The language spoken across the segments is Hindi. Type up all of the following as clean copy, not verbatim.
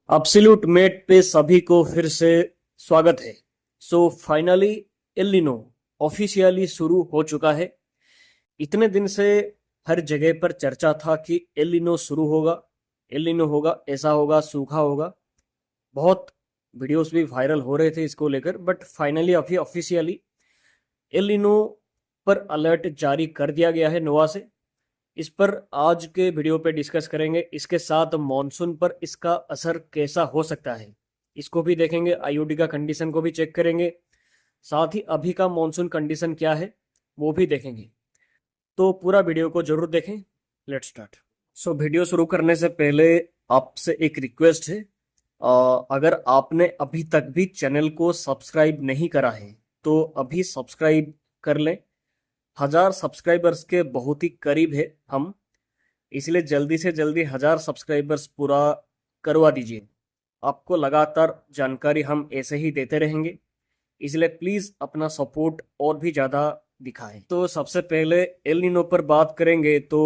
एब्सोल्यूट मेट पे सभी को फिर से स्वागत है। फाइनली एल नीनो ऑफिशियली शुरू हो चुका है। इतने दिन से हर जगह पर चर्चा था कि एल नीनो शुरू होगा, एल नीनो होगा, ऐसा होगा, सूखा होगा। बहुत वीडियोस भी वायरल हो रहे थे इसको लेकर, बट फाइनली अभी ऑफिशियली एल नीनो पर अलर्ट जारी कर दिया गया है नोवा से। इस पर आज के वीडियो पे डिस्कस करेंगे। इसके साथ मॉनसून पर इसका असर कैसा हो सकता है इसको भी देखेंगे, आईओडी का कंडीशन को भी चेक करेंगे, साथ ही अभी का मॉनसून कंडीशन क्या है वो भी देखेंगे। तो पूरा वीडियो को जरूर देखें। Let's start. वीडियो शुरू करने से पहले आपसे एक रिक्वेस्ट है। अगर आपने अभी तक भी चैनल को सब्सक्राइब नहीं करा है तो अभी सब्सक्राइब कर लें। 1000 सब्सक्राइबर्स के बहुत ही करीब है हम, इसलिए जल्दी से जल्दी 1000 सब्सक्राइबर्स पूरा करवा दीजिए। आपको लगातार जानकारी हम ऐसे ही देते रहेंगे, इसलिए प्लीज अपना सपोर्ट और भी ज़्यादा दिखाएं। तो सबसे पहले एल नीनो पर बात करेंगे तो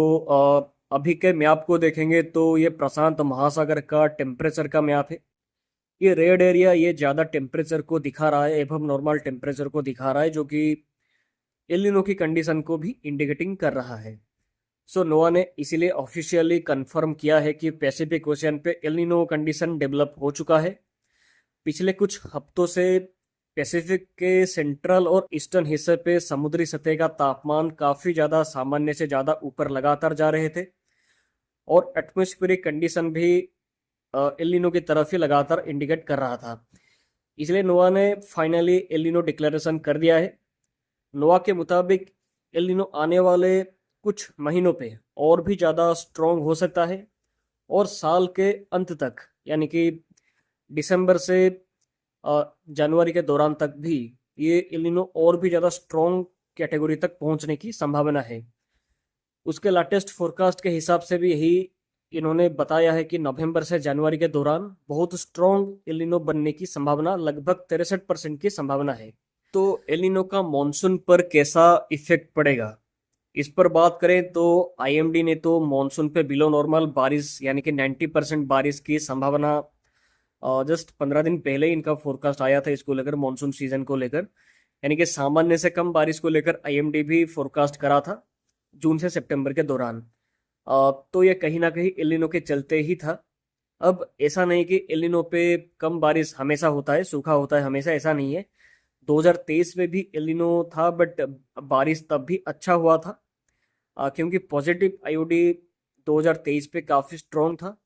अभी के मैप को देखेंगे तो ये प्रशांत महासागर का टेम्परेचर का मैप है। ये रेड एरिया ये ज़्यादा टेम्परेचर को दिखा रहा है, एवं नॉर्मल टेम्परेचर को दिखा रहा है, जो कि एल नीनो की कंडीशन को भी इंडिकेटिंग कर रहा है। नोवा ने इसीलिए ऑफिशियली कंफर्म किया है कि पैसिफिक ओशियन पे एल नीनो कंडीशन डेवलप हो चुका है। पिछले कुछ हफ्तों से पैसिफिक के सेंट्रल और ईस्टर्न हिस्से पे समुद्री सतह का तापमान काफी ज्यादा सामान्य से ज्यादा ऊपर लगातार जा रहे थे, और एटमॉस्फेरिक कंडीशन भी एल नीनो की तरफ ही लगातार इंडिकेट कर रहा था। इसलिए नोवा ने फाइनली एल नीनो डिक्लेरेशन कर दिया है। नोवा के मुताबिक एल नीनो आने वाले कुछ महीनों पे और भी ज़्यादा स्ट्रॉन्ग हो सकता है, और साल के अंत तक यानी कि दिसंबर से जनवरी के दौरान तक भी ये एल नीनो और भी ज़्यादा स्ट्रॉन्ग कैटेगरी तक पहुंचने की संभावना है। उसके लेटेस्ट फोरकास्ट के हिसाब से भी यही इन्होंने बताया है कि नवंबर से जनवरी के दौरान बहुत स्ट्रॉन्ग एल नीनो बनने की संभावना लगभग 63% की संभावना है। तो एल नीनो का मॉनसून पर कैसा इफेक्ट पड़ेगा इस पर बात करें तो आईएमडी ने तो मॉनसून पे बिलो नॉर्मल बारिश यानी कि 90% बारिश की संभावना जस्ट 15 दिन पहले ही इनका फोरकास्ट आया था इसको लेकर, मॉनसून सीजन को लेकर, यानी कि सामान्य से कम बारिश को लेकर आईएमडी भी फोरकास्ट करा था जून से सितंबर के दौरान। तो ये कहीं ना कहीं एल नीनो के चलते ही था। अब ऐसा नहीं कि एल नीनो पे कम बारिश हमेशा होता है, सूखा होता है हमेशा, ऐसा नहीं है। 2023 में भी एल नीनो था, बट बारिश तब भी अच्छा हुआ था, क्योंकि पॉजिटिव आईओडी 2023 पे काफी स्ट्रॉन्ग था।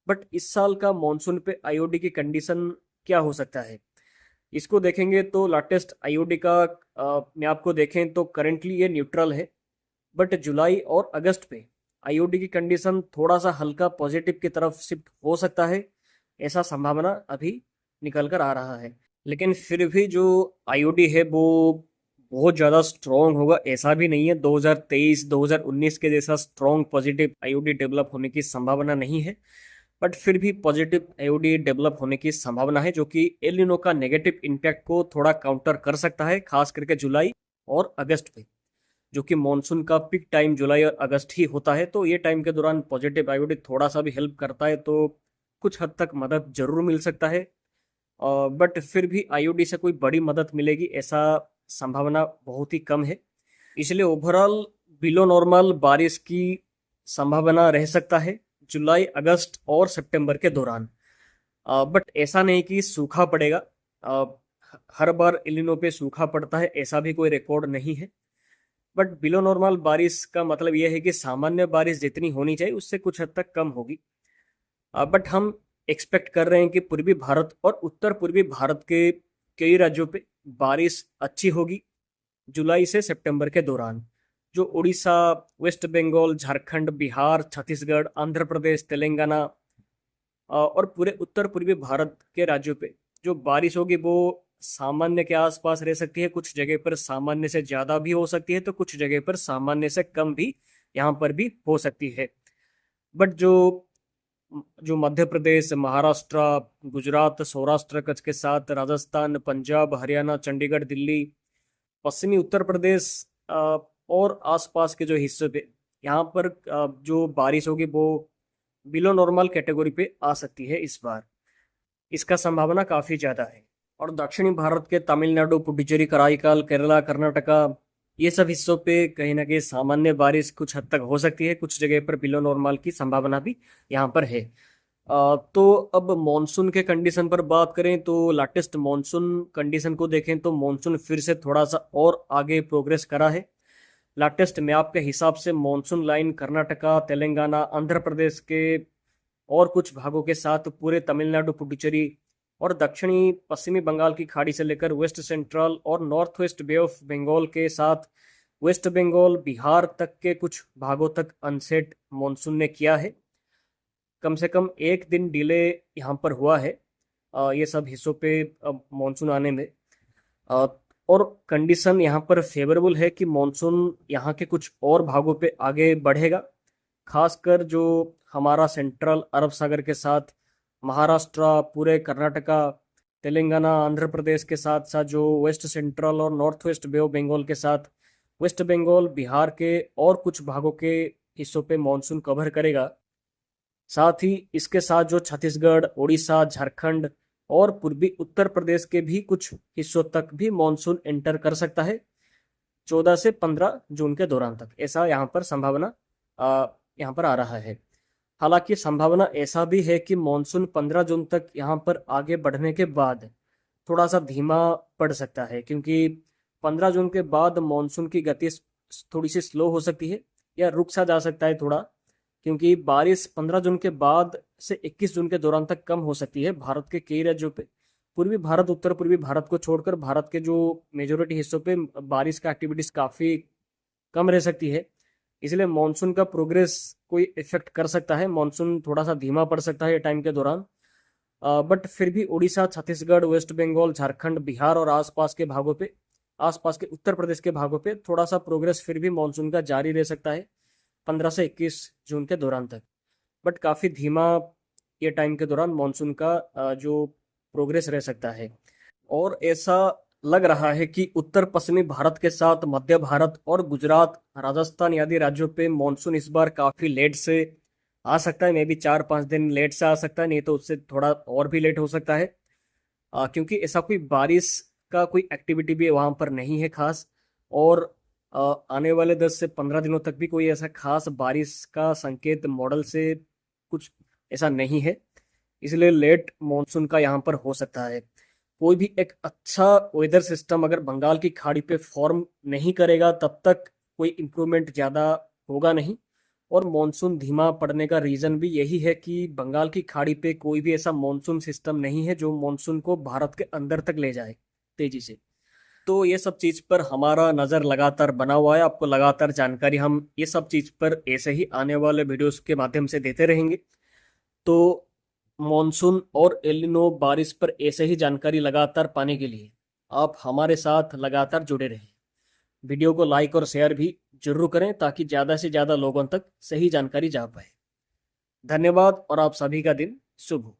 बट इस साल का मॉनसून पे आईओडी की कंडीशन क्या हो सकता है इसको देखेंगे तो लेटेस्ट आईओडी का मैं आपको देखें तो करेंटली ये न्यूट्रल है, बट जुलाई और अगस्त पे आईओडी की कंडीशन थोड़ा सा हल्का पॉजिटिव की तरफ शिफ्ट हो सकता है, ऐसा संभावना अभी निकल कर आ रहा है। लेकिन फिर भी जो आईओडी है वो बहुत ज़्यादा स्ट्रॉन्ग होगा ऐसा भी नहीं है। 2023 2019 के जैसा स्ट्रॉन्ग पॉजिटिव आईओडी डेवलप होने की संभावना नहीं है, बट फिर भी पॉजिटिव आईओडी डेवलप होने की संभावना है, जो कि एल नीनो का नेगेटिव इम्पैक्ट को थोड़ा काउंटर कर सकता है, खास करके जुलाई और अगस्त में, जो कि मानसून का पीक टाइम जुलाई और अगस्त ही होता है। तो ये टाइम के दौरान पॉजिटिव आईओडी थोड़ा सा भी हेल्प करता है तो कुछ हद तक मदद जरूर मिल सकता है, बट फिर भी आईओडी से कोई बड़ी मदद मिलेगी ऐसा संभावना बहुत ही कम है। इसलिए ओवरऑल बिलो नॉर्मल बारिश की संभावना रह सकता है जुलाई अगस्त और सितंबर के दौरान, बट ऐसा नहीं कि सूखा पड़ेगा। अ, हर बार एल नीनो पे सूखा पड़ता है ऐसा भी कोई रिकॉर्ड नहीं है, बट बिलो नॉर्मल बारिश का मतलब यह है कि सामान्य बारिश जितनी होनी चाहिए उससे कुछ हद तक कम होगी। बट हम एक्सपेक्ट कर रहे हैं कि पूर्वी भारत और उत्तर पूर्वी भारत के कई राज्यों पे बारिश अच्छी होगी जुलाई से सितंबर के दौरान। जो उड़ीसा, वेस्ट बंगाल, झारखंड, बिहार, छत्तीसगढ़, आंध्र प्रदेश, तेलंगाना और पूरे उत्तर पूर्वी भारत के राज्यों पे जो बारिश होगी वो सामान्य के आसपास रह सकती है। कुछ जगह पर सामान्य से ज्यादा भी हो सकती है, तो कुछ जगह पर सामान्य से कम भी यहाँ पर भी हो सकती है। बट जो जो मध्य प्रदेश, महाराष्ट्र, गुजरात, सौराष्ट्र कच्छ के साथ राजस्थान, पंजाब, हरियाणा, चंडीगढ़, दिल्ली, पश्चिमी उत्तर प्रदेश और आसपास के जो हिस्से पे यहाँ पर जो बारिश होगी वो बिलो नॉर्मल कैटेगरी पे आ सकती है इस बार। इसका संभावना काफी ज्यादा है। और दक्षिणी भारत के तमिलनाडु, पुडुचेरी, कराईकाल, केरला, कर्नाटका, ये सब हिस्सों पे कहीं ना कहीं सामान्य बारिश कुछ हद तक हो सकती है। कुछ जगह पर बिलो नॉर्मल की संभावना भी यहाँ पर है। तो अब मॉनसून के कंडीशन पर बात करें तो लेटेस्ट मॉनसून कंडीशन को देखें तो मॉनसून फिर से थोड़ा सा और आगे प्रोग्रेस करा है। लेटेस्ट मैप के हिसाब से मॉनसून लाइन कर्नाटका, तेलंगाना, आंध्र प्रदेश के और कुछ भागों के साथ पूरे तमिलनाडु, पुडुचेरी और दक्षिणी पश्चिमी बंगाल की खाड़ी से लेकर वेस्ट सेंट्रल और north west Bay of Bengal के साथ वेस्ट बंगाल, बिहार तक के कुछ भागों तक अनसेट मॉनसून ने किया है। कम से कम एक दिन डिले यहाँ पर हुआ है ये सब हिस्सों पे मॉनसून आने में। अ, और कंडीशन यहाँ पर फेवरेबल है कि मॉनसून यहाँ के कुछ और भागों पे आगे बढ़ेगा। खासकर जो हमारा सेंट्रल अरब सागर के साथ महाराष्ट्र, पूरे कर्नाटका, तेलंगाना, आंध्र प्रदेश के साथ साथ जो वेस्ट सेंट्रल और north west Bay of Bengal के साथ वेस्ट बंगाल, बिहार के और कुछ भागों के हिस्सों पे मॉनसून कवर करेगा। साथ ही इसके साथ जो छत्तीसगढ़, उड़ीसा, झारखंड और पूर्वी उत्तर प्रदेश के भी कुछ हिस्सों तक भी मॉनसून एंटर कर सकता है 14 से 15 जून के दौरान तक। ऐसा यहाँ पर संभावना यहाँ पर आ रहा है। हालांकि संभावना ऐसा भी है कि मॉनसून 15 जून तक यहाँ पर आगे बढ़ने के बाद थोड़ा सा धीमा पड़ सकता है, क्योंकि 15 जून के बाद मॉनसून की गति थोड़ी सी स्लो हो सकती है या रुक सा जा सकता है थोड़ा, क्योंकि बारिश 15 जून के बाद से 21 जून के दौरान तक कम हो सकती है भारत के कई राज्यों पे। पूर्वी भारत, उत्तर पूर्वी भारत को छोड़कर भारत के जो मेजोरिटी हिस्सों पे बारिश का एक्टिविटीज काफ़ी कम रह सकती है। इसलिए मानसून का प्रोग्रेस कोई इफेक्ट कर सकता है, मानसून थोड़ा सा धीमा पड़ सकता है ये टाइम के दौरान। बट फिर भी उड़ीसा, छत्तीसगढ़, वेस्ट बंगाल, झारखंड, बिहार और आसपास के भागों पे, आसपास के उत्तर प्रदेश के भागों पे थोड़ा सा प्रोग्रेस फिर भी मानसून का जारी रह सकता है 15 से 21 जून के दौरान तक। बट काफ़ी धीमा ये टाइम के दौरान मानसून का जो प्रोग्रेस रह सकता है। और ऐसा लग रहा है कि उत्तर पश्चिमी भारत के साथ मध्य भारत और गुजरात, राजस्थान आदि राज्यों पे मानसून इस बार काफ़ी लेट से आ सकता है। मे बी 4-5 दिन लेट से आ सकता है, नहीं तो उससे थोड़ा और भी लेट हो सकता है। क्योंकि ऐसा कोई बारिश का कोई एक्टिविटी भी वहाँ पर नहीं है खास, और आने वाले 10 से 15 दिनों तक भी कोई ऐसा खास बारिश का संकेत मॉडल से कुछ ऐसा नहीं है। इसलिए लेट मॉनसून का यहाँ पर हो सकता है। कोई भी एक अच्छा वेदर सिस्टम अगर बंगाल की खाड़ी पे फॉर्म नहीं करेगा तब तक कोई इम्प्रूवमेंट ज़्यादा होगा नहीं। और मॉनसून धीमा पड़ने का रीज़न भी यही है कि बंगाल की खाड़ी पे कोई भी ऐसा मॉनसून सिस्टम नहीं है जो मॉनसून को भारत के अंदर तक ले जाए तेजी से। तो ये सब चीज़ पर हमारा नज़र लगातार बना हुआ है, आपको लगातार जानकारी हम ये सब चीज़ पर ऐसे ही आने वाले वीडियोस के माध्यम से देते रहेंगे। तो मॉनसून और एलिनो बारिश पर ऐसे ही जानकारी लगातार पाने के लिए आप हमारे साथ लगातार जुड़े रहें। वीडियो को लाइक और शेयर भी जरूर करें ताकि ज़्यादा से ज़्यादा लोगों तक सही जानकारी जा पाए। धन्यवाद और आप सभी का दिन शुभ हो।